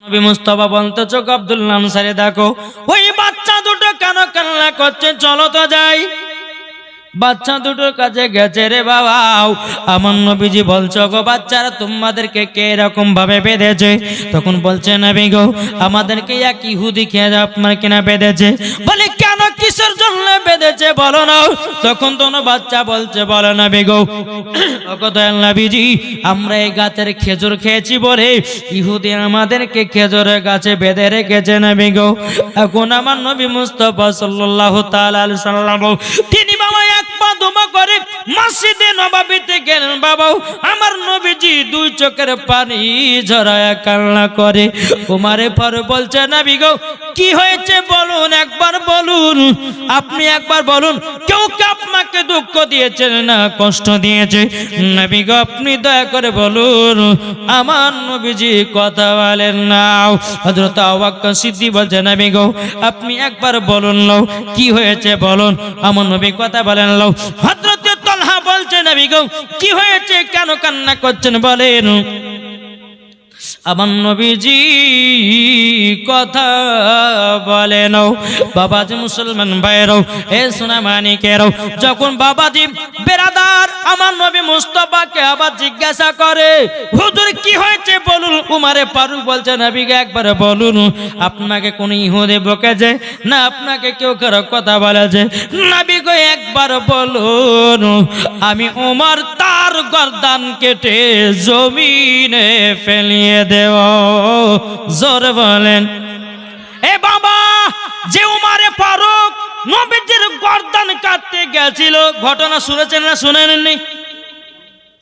নবী মুস্তাফা বলতে চোখ আব্দুল্লাহ আনসারী দেখো ওই বাচ্চা দুটো কেন কান্না করছে, চলো তো যাই। বাচ্চা দুটোর কাছে গেছে রে বাবা। আমার নবীজি বলছো গো বাচ্চারা তোমাদেরকে কে এরকম ভাবে বেঁধেছে? তখন বলছে নবী গো আমাদেরকে এক ইহুদি খেয়ে আপনার কিনা বেঁধেছে। বলে কেন, কিসের জন্য বেঁধেছে বলো না। তখন তো বাচ্চা বলছে বলো নবী গো নবীজি আমরা এই গাছের খেজুর খেয়েছি বলে ইহুদি আমাদেরকে খেজুরের গাছে বেঁধে রেখেছে নবী গো। এখন আমার নবী মুস্তাফা সাল্লাল্লাহু তাআলা আলাইহি সাল্লাম তিনি বাবা এক পা দুমা করে মসজিদে নববীতে গেলেন। বাবা আমার নবীজি দুই চোখের পানি ঝরায়া কান্না করে। উমারে ফারুক বলছে নবী গো কি হয়েছে বলুন, একবার বলুন, আপনি একবার বলুন, কেউ কি আপনাকে দুঃখ দিয়েছে না কষ্ট দিয়েছে? নবী গো আপনি দয়া করে বলুন। আমার নবীজি কথা বলেন না। হযরত আবু বকর সিদ্দিক বলছে নবী গো আপনি একবার বলুন নাও কি হয়েছে বলুন। আমার নবী কথা বলেন নাও। হযরত তালহা বলছে নবী গো কি হয়েছে, কেন কান্না করছেন বলেন। আমার নবীজি কথা বলেন। বাবাজি মুসলমান ভাইরাও এ সোনা মানিকেরাও, যখন বাবাজি বেরাদার আমার নবী মুস্তাফাকে আবার জিজ্ঞাসা করে হুজুর কি হয়েছে বলুন। উমারে ফারুক বলছে নবীকে একবার বলুন আপনাকে কোন ইহুদি বকেছে না আপনাকে কেউ কারো কথা বলেছে? নবী গো একবার বলুন। আমি উমর তার গর্দান কেটে জমিনে ফেলিয়ে দেব। জোর বলেন। এ বাবা যে উমারে ফারুক নবীজির গর্দান কাটতে গেছিল, ঘটনা শুনেছেন না শুনেননি?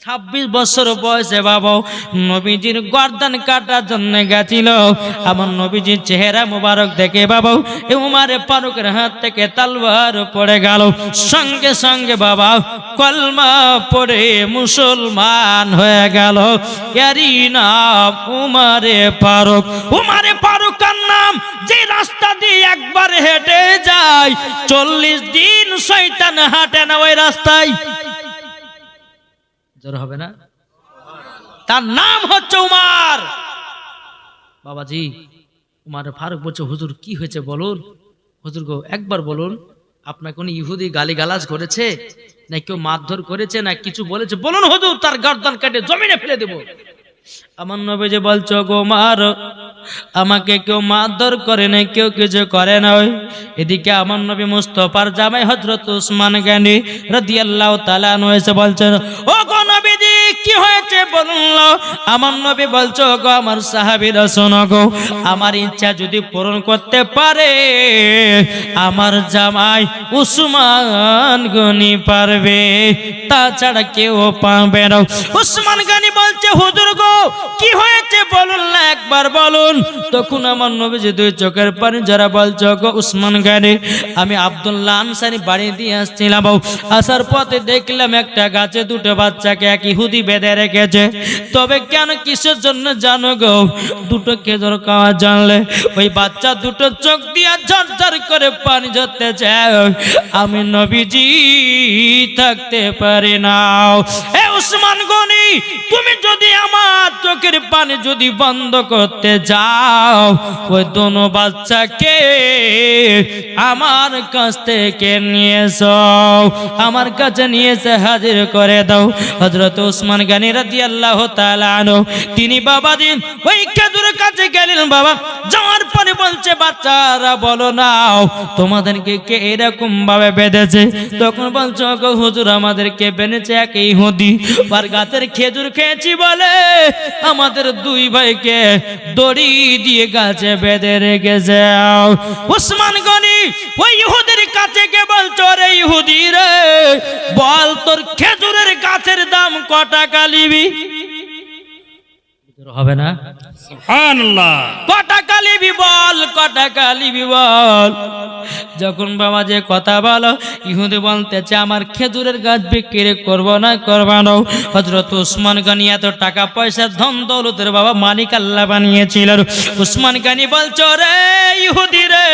26 বছর বয়সে বাবা নবীজির গর্দান কাটার জন্য গেছিল। আমার নবীজির চেহারা মুবারক দেখে বাবা উমারে ফারুকের হাত থেকে তলোয়ার পড়ে গেল। সঙ্গে সঙ্গে বাবা কলমা পড়ে মুসলমান হয়ে গেল। এরই নাম উমারে ফারুক। উমারে ফারুকের নাম যে রাস্তা দিয়ে একবার হেঁটে যায় 40 দিন শয়তান হাঁটে না ওই রাস্তায়। হবে না? তার নাম হচ্ছে উমার। বাবাজি উমারে ফারুক বলছে হুজুর কি হয়েছে বলুন। হুজুর গো একবার বলুন আপনার কোন ইহুদি গালিগালাজ করেছে না কেউ মারধর করেছে না কিছু বলেছে বলুন হুজুর, তার গর্দান কেটে জমিনে ফেলে দেব। আমার নবীজি বলছো গো মার আমাকে কেউ মারধর করে না, কেউ কিছু করে না। এদিকে আমার নবী মুস্তাফার জামাই হযরত উসমান গনি রাদিয়াল্লাহু তাআলা আনহু এসে বলছেন ও গো নবীজি কি হয়েছে বলুন। আমার নবী বলছো গো আমার সাহাবীরা শোনো গো, আমার ইচ্ছা যদি পূরণ করতে পারে আমার জামাই উসমান গনি পারবে, তাছাড়া কেউ পারবে না। উসমান গনি বলছে হুজুর গো কি হয়েছে বলুন না একবার বলুন। তখন আমার নবীজি দুই চোখের পানি যারা বলছো গো উসমান গনি আমি আব্দুল্লাহ আনসারী বাড়ি দিয়ে আসছিলাম, আসার পথে দেখলাম একটা গাছে দুটো বাচ্চাকে এক ইহুদি বেঁধে রেখেছে। তবে কেন কিসের জন্য জানো গো? দুটো খেজুর খাওয়া জানলে ওই বাচ্চা দুটো চোখ দিয়া ঝরঝর করে পানি ঝরতে চায়, আমি নবীজি থাকতে পারি না। এ উসমান গনি তুমি যদি আমার চোখের পানি যদি বন্ধ করতে যাও ওই দোনো বাচ্চাকে আমার কাছ থেকে নিয়ে এসো, আমার কাছে নিয়ে এসে হাজির করে দাও। হযরত উসমান গনি রাদিয়াল্লাহু তাআলা আনহু তিনি বাবাজি ওই খেজুরের কাছে গেলেন। বাবা যাওয়ার পরে বলছে বাচ্চারা বলো নাও তোমাদেরকে কে এরকম ভাবে বেঁধেছে? তখন বলছো গো হুজুর আমাদেরকে বেঁধেছে এক ইহুদি, আর গাছের খেজুর খেয়েছি বলে আমাদের দুই ভাইকে দড়ি দিয়ে গাছে বেঁধে রেখেছে। উসমান গনি ওই ইহুদির কাছে গিয়ে বলছো রে ইহুদি রে বল তোর খেজুরের গাছের দাম ক টাকা নিবি? হবে না? সুবহানাল্লাহ। ক টাকা নিবি বল, ক টাকা নিবি বল। যখন বাবা যে কথা বলো ইহুদি বলতেছে আমার খেজুরের গাছ বিক্রি করবো না করবো না। হযরত উসমান গনি এত টাকা পয়সা ধন দৌলতের বাবা মালিক আল্লাহ বানিয়েছিলেন। উসমান গনি বলছো রে ইহুদি রে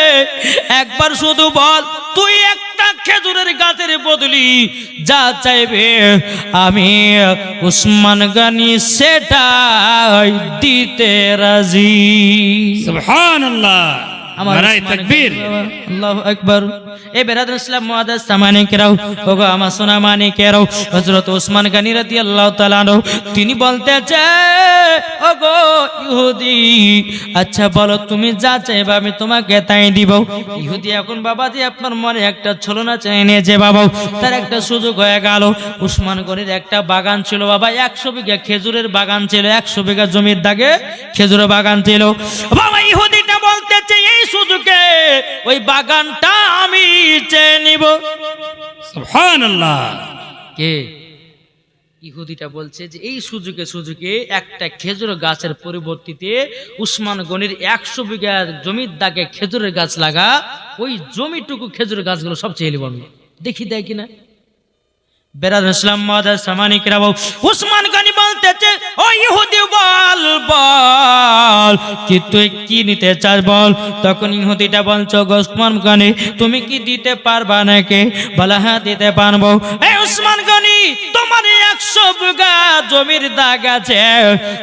একবার শুধু বল তুই এক একটা খেজুরের গাছের বদলি যা চাইবে আমি উসমান গনি সেটাই দিতে রাজি। সুবহানাল্লাহ, নারায়ে তাকবীর। আল্লাহু আকবার। এই বেরাদুল ইসলাম মুআদ্দাস সামানিকেরাও, ওগো আমার সোনা মানিকেরাও, হযরত ওসমান গনি রাদিয়াল্লাহু তাআলা আনহু তিনি বলতেছে, ওগো ইহুদি, আচ্ছা বলো তুমি যা চাইবে আমি তোমাকে তাই দিব। ইহুদি এখন বাবাজি আপনার মনে একটা ছলনা চাই নিয়েছে বাবা, তার একটা সুযোগ হয়ে গেল। ওসমান গনির একটা বাগান ছিল বাবা, 100 বিঘা খেজুরের বাগান ছিল, 100 বিঘা জমির দাগে খেজুরের বাগান ছিল বাবা। ইহুদিটা বলতেছে এই সুযোগে ওই বাগানটা আমি চেয়ে নিব। সুবহানাল্লাহ। কে? ইহুদিটা বলছে যে এই সুযোগে একটা খেজুর গাছের পরিবর্তিতে উসমান গনির 100 বিঘা জমির দাগে খেজুরের গাছ লাগা, ওই জমিটুকু খেজুরের গাছগুলো সব চেয়ে নিব আমি, দেখি দেয় কিনা। বেরাদুল ইসলাম মুআদ্দাস সামানিকেরাও, উসমান গনি বলতেছে ও ইহুদি বল বল কি তুই কি নিতে চাস বল। তখন ইহুদিটা বলছো উসমান গনি তুমি কি দিতে পারবা নাকি? বলে হ্যাঁ দিতে পারবো। এই উসমান গনি তোমার 100 বিঘা জমির দাগ আছে,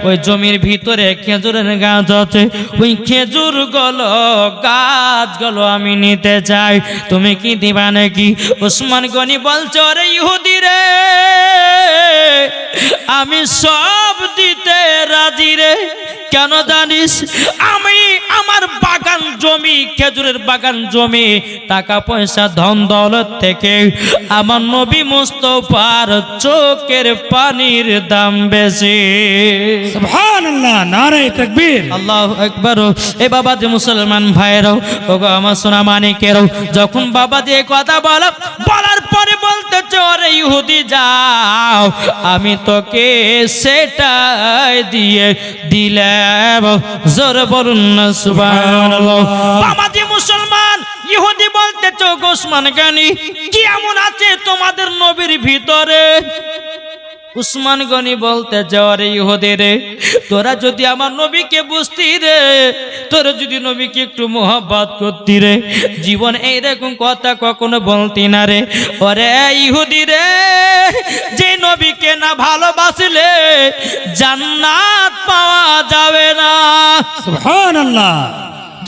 ওই জমির ভিতরে খেজুরের গাছ আছে, ওই খেজুর গাছগুলো আমি নিতে চাই, তুমি কি দিবা নাকি? উসমান গনি বলছো রে ইহুদি রে, আমি সব দিতে রাজি রে। কেন জানিস? আমি আমার বাগান জমি, খেজুরের বাগান জমি, টাকা পয়সা ধন দৌলত থেকে আমার নবী মুস্তাফার চোখের পানির দাম বেশি। সুবহানাল্লাহ, নারায়ে তাকবীর। আল্লাহু আকবার। এ বাবা যে মুসলমান ভাইরাও, ওগো আমার সোনা মানিকেরাও, যখন বাবা যে কথা বলার পরে বলতেছে ওরে ইহুদি যাও, আমি তোকে সেটাই দিয়ে দিলাম। জোর বলুন না সুবহানাল্লাহ। বাবা যে মুসলমান, ইহুদি বলতেছে ওগো ওসমান গনি কি এমন আছে তোমাদের নবীর ভিতরে? উসমান গনি বলতে যাওয়ারে ইহুদি রে, তোরা যদি আমার নবীকে বুঝতি রে, তোরা যদি নবীকে একটু মোহাব্বত করতি রে, জীবন এইরকম কথা কখনো বলতি না রে। ওরে ইহুদি রে, যে নবীকে না ভালোবাসলে জান্নাত পাওয়া যাবে না। সুবহানাল্লাহ।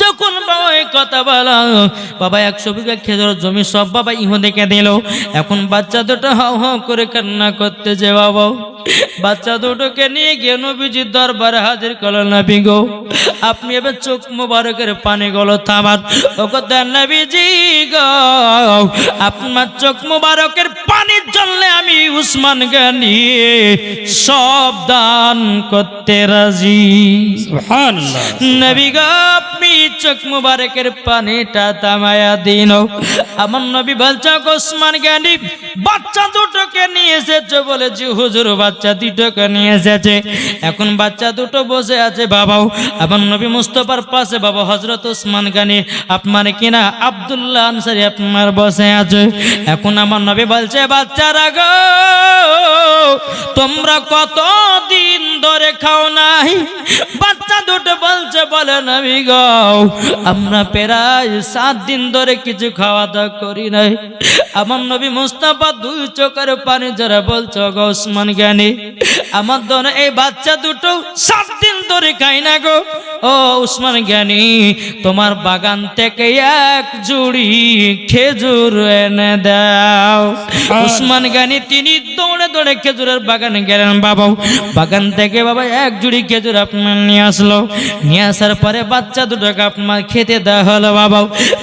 যখন বাবা এই কথা বলা, বাবা 100 বিঘা খেজুর জমি সব বাবা ইহুদিকে দিল। এখন বাচ্চা দুটো হাও হাও করে কান্না করতেছে বাবা। বাচ্চা দুটোকে নিয়ে গিয়ে নবীজির দরবারে হাজির করলেন। নবী গো, আপনি এবার চোখ মুবারকের পানি গুলো থামান। ওগো নবীজি গো, আপনার চোখ মুবারকের পানির জন্য আমি উসমান গনি সব দান করতে রাজি। সুবহানাল্লাহ। নবী গো, আপনি চোখ মুবারকের পানিটা থামায়া দিন। আমার নবী বলছে ওসমান গনি বাচ্চা দুটোকে নিয়ে এসেছে, বলেছি হুজুর বাচ্চা দুটোকে নিয়ে এসেছে। এখন বাচ্চা দুটো বসে আছে বাবাও। আমার নবী মুস্তাফার পাশে বাবা হযরত ওসমান গনি আপনার কিনা আব্দুল্লাহ আনসারী আপনার বসে আছে। এখন আমার নবী বলছে বাচ্চারা গো, তোমরা কত দিন ধরে খাও নাই? বাচ্চা দুটো বলছে বলে নবী গো, আমরা প্রায় 7 দিন ধরে কিছু খাওয়া দাওয়া করি নাই। আমার নবী মুস্তাফা 2 চোখের পানি জরা বলছে গো ওসমান গনি, আমার দোনো এই বাচ্চা দুটো 7 দিন ধরে খাই না গো। ও ওসমান গনি, তোমার বাগান থেকে 1 জুড়ি খেজুর এনে দাও। ওসমান গনি তিনি দৌড়ে দৌড়ে খেজুরের বাগানে গেলেন বাবা। বাগান থেকে বাবা 1 জুড়ি খেজুর আপনার নিয়ে আসলো। নিয়ে আসার পরে বাচ্চা দুটোকে আপনার খেতে দেওয়া হলো বাবা।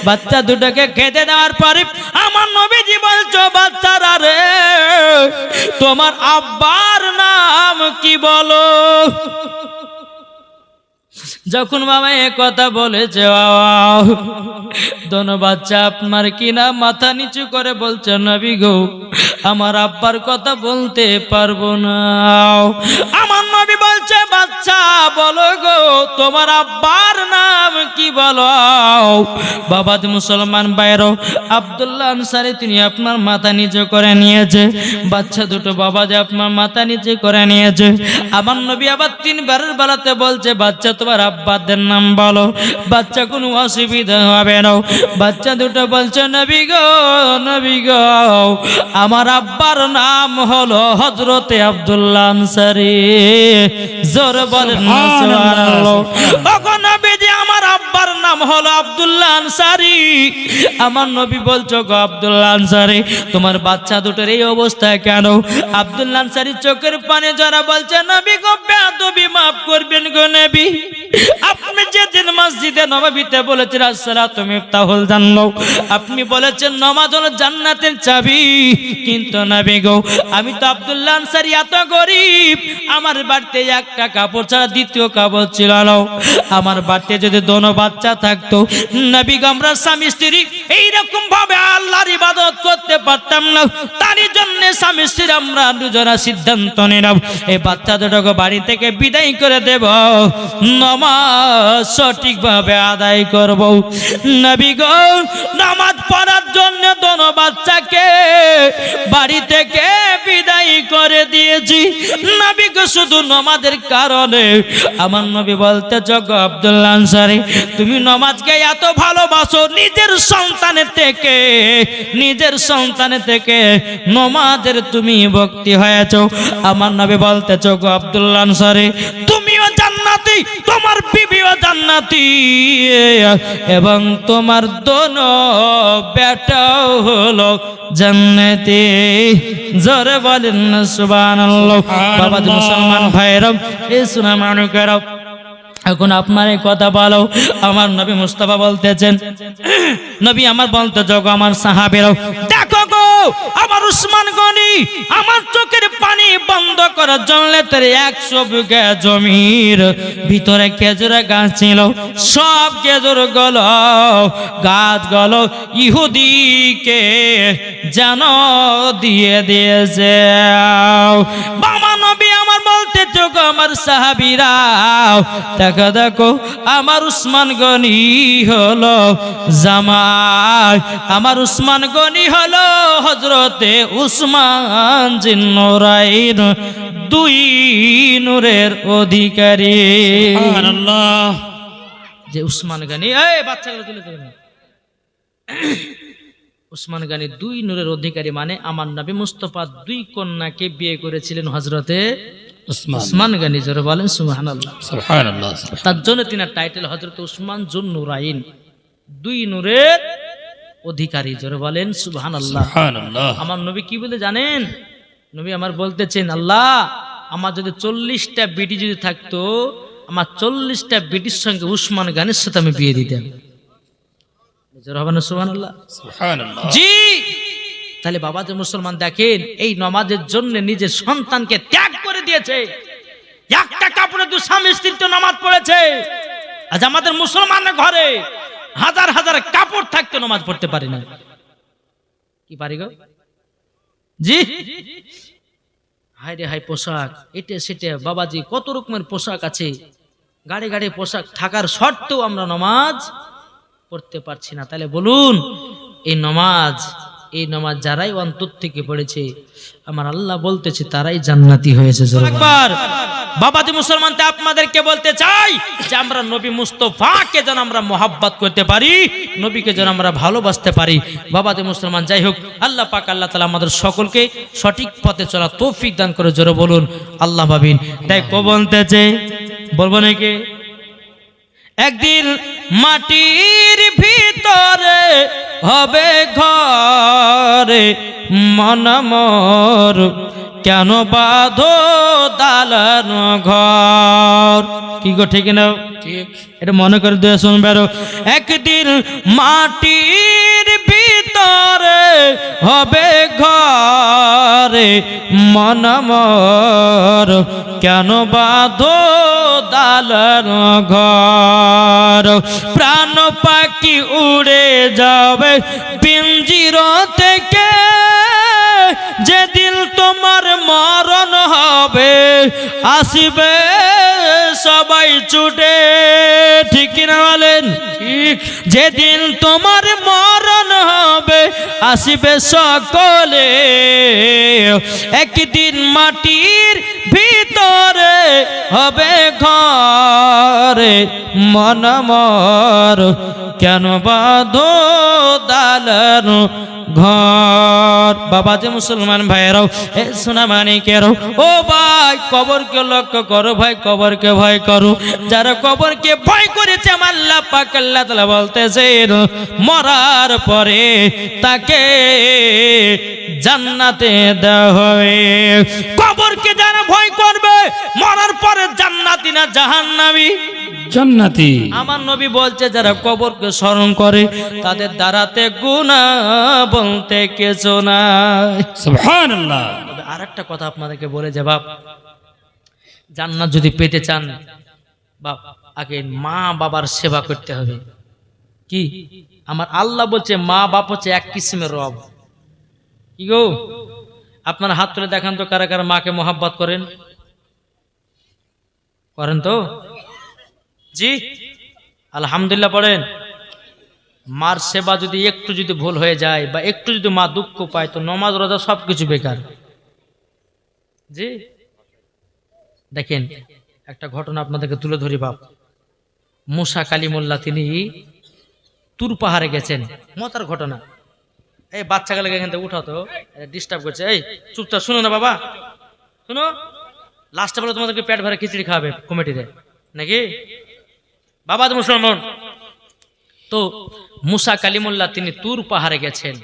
বাচ্চা দুটোকে খেতে দেওয়ার পরে আমার নবীজি বলছো বাচ্চারা রে, তোমার আব্বার নাম কি বলো? যখন বাবা এ কথা বলেছে দোনো বাচ্চা আপনার কিনা মাথা নিচু করে বলছে নবী গো, আমার আব্বার কথা বলতে পারবো না। আমার নবী বলছে বলছে বাচ্চা বলো গো তোমার আব্বার নাম কি বলো। বাবা মুসলমান বাইরো আব্দুল্লাহ আনসারী তিনি আপনার মাথা নিচে করে নিয়েছে। বাচ্চা দুটো বাবা যে আপনার মাথা নিচে করে নিয়েছে। আমার নবী আবার তিনবারের বেলাতে বলছে বাচ্চা তোমার আব্বাদের নাম বলো, বাচ্চা কোনো অসুবিধা হবে না। বাচ্চা দুটো বলছে নবী গো আমার আব্বার নাম হলো হযরতে আব্দুল্লাহ আনসারী। জোর বলেন সুবহানাল্লাহ। ওগো নবীজি আমার আব্বার নাম হলো আব্দুল্লাহ আনসারী। আমার নবী বলছো গো আব্দুল্লাহ আনসারী তোমার বাচ্চা দুটোর এই অবস্থা কেন? আব্দুল্লাহ আনসারী চোখের পানি জড়া বলছে নবী গো বেয়াদবি মাফ করবেন গো নবী। আপনি যেদিন মসজিদে নববীতে বলেছেন আসসালাতু মিফতাহুল জান্নাহ, আপনি বলেছেন নামাজ হলো জান্নাতের চাবি। কিন্তু নবী গো আমি তো আব্দুল্লাহ আনসারী এত গরিব, আমার বাড়িতে একটা কাপড় ছাড়া দ্বিতীয় কাপড় ছিল না। আমার বাড়িতে যদি দোনো বাচ্চা থাকতো নবী গো আমরা স্বামী স্ত্রী এইরকম ভাবে আল্লাহর ইবাদত করতে পারতাম না। তারই জন্য স্বামী স্ত্রী আমরা দুজনা সিদ্ধান্ত নিলাম এই বাচ্চা দুটোকে বাড়ি থেকে বিদায় করে দেব, নামাজ সঠিকভাবে আদায় করব। নবী গো নামাজ পড়ার জন্য দোনো বাচ্চাকে বাড়ি থেকে বিদায় করে দিয়েছি। নবী গো শুধু নামাজের কারণে আমার নবী বলতে যোগ্য আব্দুল্লাহ আনসারী তুমি নামাজকে এত ভালোবাসো, নিজের সন্তানের থেকে নামাজের তুমি ভক্তি হয়েছ। আমার নবী বলতে যোগ্য আব্দুল্লাহ আনসারী তুমিও জান্নাতি, তোমার বিবিও জান্নাতি এবং তোমার দোনো বেটাও হলো জান্নাতি। জোরে বলেন সুবহানাল্লাহ। বাবা মুসলমান ভাইরা এই সোনা মানুষেরা এখন আপনার এই কথা বলো। আমার নবী মুস্তাফা বলতেছেন নবী আমার বলতে যোগ আমার সাহাবীরাও দেখো গো আমার উসমান গনি আমার চোখের পানি বন্ধ করার জন্য তার 100 বিঘা জমির ভিতরে খেজুর গাছ ছিল, সব খেজুর গুলো গাছগুলো ইহুদিকে যেন দিয়ে দিয়েছে। বাবা নবী আমার বলতে যোগ আমার সাহাবীরা দেখো আমার উসমান গনি হলো জামাই, আমার উসমান গনি হলো হযরতে উসমান জিন্নুরাইন, 2 নূরের অধিকারী। সুবহানাল্লাহ। যে উসমান গনি এই বাচ্চাগুলো তুলে দেবেন, উসমান গনি 2 নূরের অধিকারী মানে আমার নবী মুস্তাফা 2 কন্যাকে বিয়ে করেছিলেন হযরতে উসমান গনি। জোরে বলেন সুবহানাল্লাহ। সুবহানাল্লাহ। তার জন্য তিনার টাইটেল হযরত উসমান জুন্নুরাইন, 2 নূরের অধিকারী। জোরে বলেন সুবহানাল্লাহ। সুবহানাল্লাহ। আমার নবী কি বলে জানেন? নবী আমার বলতেছেন আল্লাহ আমার যদি 40টা বিটি যদি থাকতো আমার 40টা বিটির সঙ্গে উসমান গনির সাথে আমি বিয়ে দিতাম। জোরে হবে না সুবহানাল্লাহ। সুবহানাল্লাহ। জি তাহলে বাবা যে মুসলমান দেখেন এই নামাজের জন্য নিজের সন্তানকে ত্যাগ করে দিয়েছে। একটা কাপড়ে 2 স্বামী স্ত্রী তো নামাজ পড়েছে। আজ আমাদের মুসলমানের ঘরে হাজার হাজার কাপড় থাকতে নামাজ পড়তে পারি না। কি পারি গো? জি হায় রে হায় পোশাক এটা সেটা বাবাজি কত রকমের পোশাক আছে, গাড়ি গাড়ি পোশাক থাকার সত্ত্বেও আমরা নামাজ পড়তে পারছি না। তাহলে বলুন এই নামাজ যারাই অন্তর থেকে পড়েছে আমার আল্লাহ বলতেছে তারাই জান্নাতি হয়েছে। একবার বাবাজি মুসলমান আপনাদেরকে বলতে চাই যে আমরা নবী মুস্তাফাকে যেন আমরা মোহাব্বত করতে পারি, নবীকে যেন আমরা ভালোবাসতে পারি। বাবাজি মুসলমান যাই হোক আল্লাহ পাক আল্লাহ তাআলা আমাদের সকলকে সঠিক পথে চলা তৌফিক দান করে। জোরে বলুন আল্লাহ ভাবিন। তাই কো বলতেছে বলবো নাকি একদিন মাটির ভিতরে হবে ঘরে মন মোর কেন বাঁধো দালান ঘর। কি গো ঠিক না? ঠিক। এটা মনে করে দিয়ে শুনবে আরো। একদিন মাটির ভিতরে হবে ঘরে মন মোর কেন বাঁধো দালান ঘর। প্রাণ পাখি উড়ে যাবে পিঞ্জির থেকে, যেদিন তোমার মরণ হবে আসিবে সবাই ছুটে, ঠিক কিনা বলেন? ঠিক। যেদিন তোমার মরণ হবে আসিবে সকলে, একদিন মাটির ভিতরে হবে ঘরে, মন মর কেন বাঁধো দালান ঘর। বাবা যে মুসলমান ভাইরাও, এ সোনা মানিকেরাও, ও ভাই কবরকে লক্ষ্য করো ভাই, কবরকে ভয় করো। যারা কবরকে ভয় করেছে আমার আল্লাহ পাক আল্লাহ তাআলা বলতেছেন মরার পরে তাকে জান্নাতে দেওয়া হবে। কবরকে যারা ভয় করবে মরার পরে জান্নাতি না জাহান্নামী? জান্নাতি। আমার নবী বলছে যারা কবরকে স্মরণ করে তাদের দ্বারাতে গুনাহ বলতে কিছু নাই। সুবহানাল্লাহ। তবে আরেকটা কথা আপনাদেরকে বলে যে বাপ, জান্নাত যদি পেতে চান বাপ, আগে মা বাবার সেবা করতে হবে। কি আমার আল্লাহ বলছে মা বাপ হচ্ছে এক কিসিমের রব। কি গো, আপনার হাত তুলে দেখান তো কারা কারা মাকে মোহাব্বত করেন? করেন তো? জি আলহামদুলিল্লাহ পড়েন। মার সেবা যদি একটু যদি ভুল হয়ে যায় বা একটু যদি মা দুঃখ পায় তো নমাজ রোজা সবকিছু বেকার। জি দেখেন একটা ঘটনা আপনাদেরকে তুলে ধরি বাপ। মুসা কালিমুল্লাহ তিনি তুর পাহাড়ে গেছেন, মতার ঘটনা। এই বাচ্চাগুলোকে এখান থেকে উঠাতো, ডিস্টার্ব করছে। এই চুপচাপ শুনো না বাবা, শুনো। লাস্টে বলে তোমাদেরকে পেট ভরে খিচড়ি খাওয়াবে কমিটিতে নাকি? বাবা তো মুসলমান। তো মুসা কালিমুল্লাহ তিনি তুর পাহাড়ে গেছেন।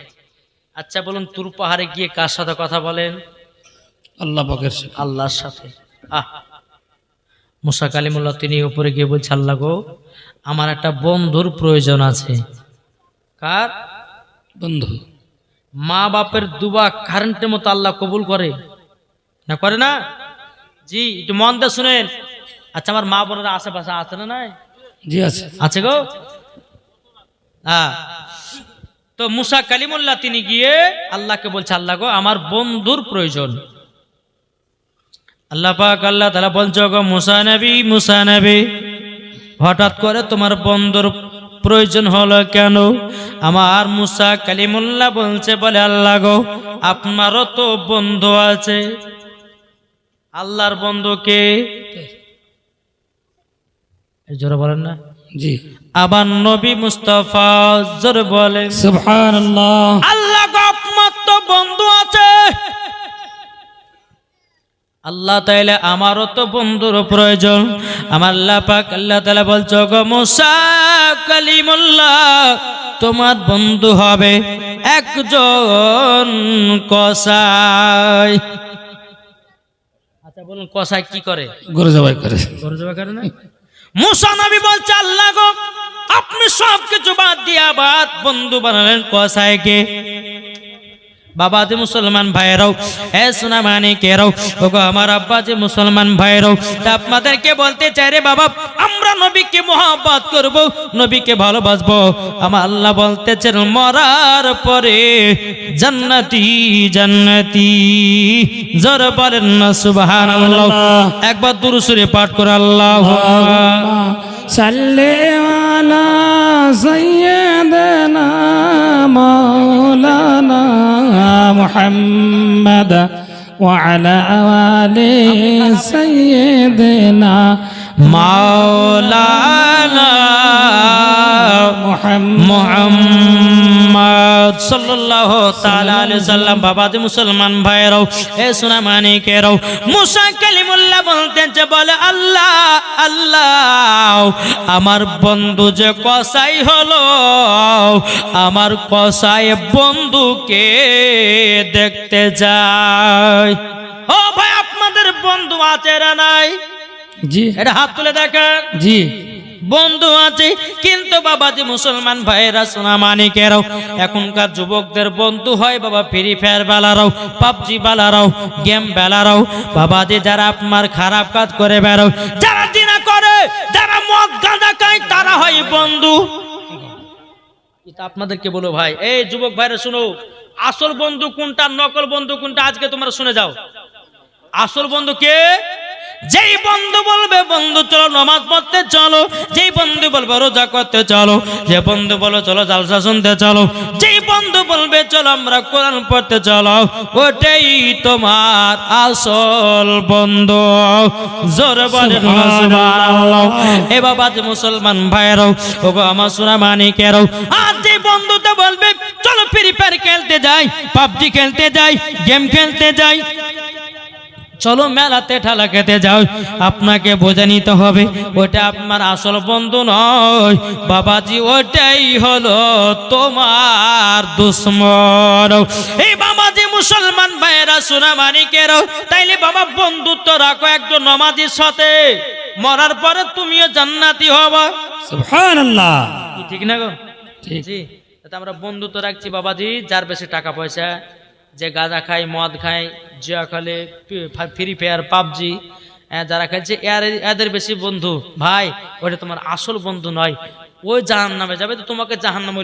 আচ্ছা বলুন, তুর পাহাড়ে গিয়ে কার সাথে কথা বলেন? আল্লাহ পাকের সাথে। আল্লাহর সাথে। মুসা কালিমুল্লাহ তিনি উপরে গিয়ে বলছে আল্লাহ গো, আমার একটা বন্ধুর প্রয়োজন আছে। কার বন্ধু? মা বাপের দুবা কারেন্টের মতো আল্লাহ কবুল করে না, করে না? জি একটু মন দিয়ে শুনেন। আচ্ছা আমার মা বোনেরা আশেপাশে আছে না? নাই? জি আছে। আছে গো। হ্যাঁ। তো মুসা কালিমুল্লাহ তিনি গিয়ে আল্লাহকে বলছে আল্লাহ গো আমার বন্ধুর প্রয়োজন। আল্লাহ পাক আল্লাহ তাআলা বলছে গো মুসা নবী হঠাৎ করে তোমার বন্ধুর প্রয়োজন হলো কেন? আমার মুসা কালিমুল্লাহ বলছে বলে আল্লাহ গো আপনারও তো বন্ধু আছে। আল্লাহর বন্ধু কে? জোরে বলেন না? জি। আবার নবী মুস্তাফা জোরে বলেন সুবহানাল্লাহ। আল্লাহ গো আপনার তো বন্ধু আছে। আল্লাহ তাআলা আমারও তো বন্ধুর প্রয়োজন। আমার আল্লাহ পাক আল্লাহ তাআলা বলছো গো মুসা কালিমুল্লাহ তোমার বন্ধু হবে একজন কসাই। আচ্ছা বলুন কসাই কি করে? গরু জবাই করে। গরু জবাই করে না? মুসা নবী বলছে আল্লাহ গো আপনি সব কিছু বাদ দিয়ে আবার বন্ধু বানালেন কসাইকে। বাবা যে মুসলমান ভাইরাও, এ সোনা মানিকেরাও, ওগো আমার আব্বা যে মুসলমান ভাইরাও, তা আপনাদেরকে বলতে চাই রে বাবা আমরা নবীকে মহব্বত করব, নবীকে ভালোবাসবো। আমার আল্লাহ বলতেছেন মরার পরে জান্নাতি জান্নাতি। জোরে বলেন না সুবহানাল্লাহ। একবার দুরূদ শরীফ পাঠ করে আল্লাহুম্মা সাল্লি আলা সাইয়্যিদিনা মাওলানা মুহাম্মাদ ওয়া আলা আলি সাইয়্যিদিনা মাওলানা মুহাম্মদ সাল্লাল্লাহু তাআলা আলাইহি সাল্লাম। বাবা যে মুসলমান ভাইরাও, এ সোনা মানিকেরাও, মুসা কালিমুল্লাহ বলতেন যে বলে আল্লাহ আল্লাহ আমার বন্ধু যে কসাই হলো, আমার কসাই বন্ধুকে দেখতে যায়। ও ভাই আপনাদের বন্ধু আছে না নাই? জি। এটা হাত তুলে দেখেন। জি। বন্ধু আছে, কিন্তু বাবা যে মুসলমান ভাইয়েরা সোনা মানিকেরাও, এখনকার যুবকদের বন্ধু হয় বাবা ফ্রি ফায়ার বেলারাও, পাবজি বেলারাও, গেম বেলারাও। বাবা যে যারা আপনার খারাপ কাজ করে বেরো, যারা জিনা করে, যারা মদ গাঁজা খায়, তারা হয় বন্ধু। এটা আপনাদেরকে বলো ভাই, এই যুবক ভাইরা শুনো, আসল বন্ধু কোনটা, নকল বন্ধু কোনটা, আজকে তোমরা শুনে যাও। আসল বন্ধু কে? যেই বন্ধু বলবে বন্ধু চলো নামাজ পড়তে চলো, যেই বন্ধু বলবে রোজা করতে চলো, যে বন্ধু বলো চলো জালসা শুনতে চলো, যেই বন্ধু বলবে চলো আমরা কোরআন পড়তে চলো, ওটাই তোমার আসল বন্ধু। জোরে বলেন সুবহানাল্লাহ। এ বাবা যে মুসলমান ভাইরাও, ওগো আমার সোনা মানিকেরাও, আর যে বন্ধুটা বলবে চলো ফ্রি ফায়ার খেলতে যাই, পাবজি খেলতে যাই, গেম খেলতে যাই, চলো মেলাতে ঠেলা খেতে যাও, আপনাকে বোঝা নিতে হবে ওটা আপনার আসল বন্ধু নয় বাবাজি, ওটাই হলো তোমার দুশ্মন। এই বাবাজি মুসলমান ভাইয়েরা সোনা মানিকেরাও, তাইলে বাবা বন্ধুত্ব রাখো একজন নামাজীর সাথে, মরার পরে তুমিও জান্নাতি হবা। সুবহানাল্লাহ। কি ঠিক না গো? ঠিক। জি, তাতে আমরা বন্ধুত্ব রাখছি বাবাজি, যার বেশি টাকা পয়সা, যে গাঁজা খায়, মদ খায়, জুয়া খেলে, ফ্রি ফায়ার, পাবজি যারা খেলছে, এদের বেশি বন্ধু ভাই, ওটা তোমার আসল বন্ধু নয়। ওই জাহান্নামে যাবে, তো তোমাকে জাহান্নামে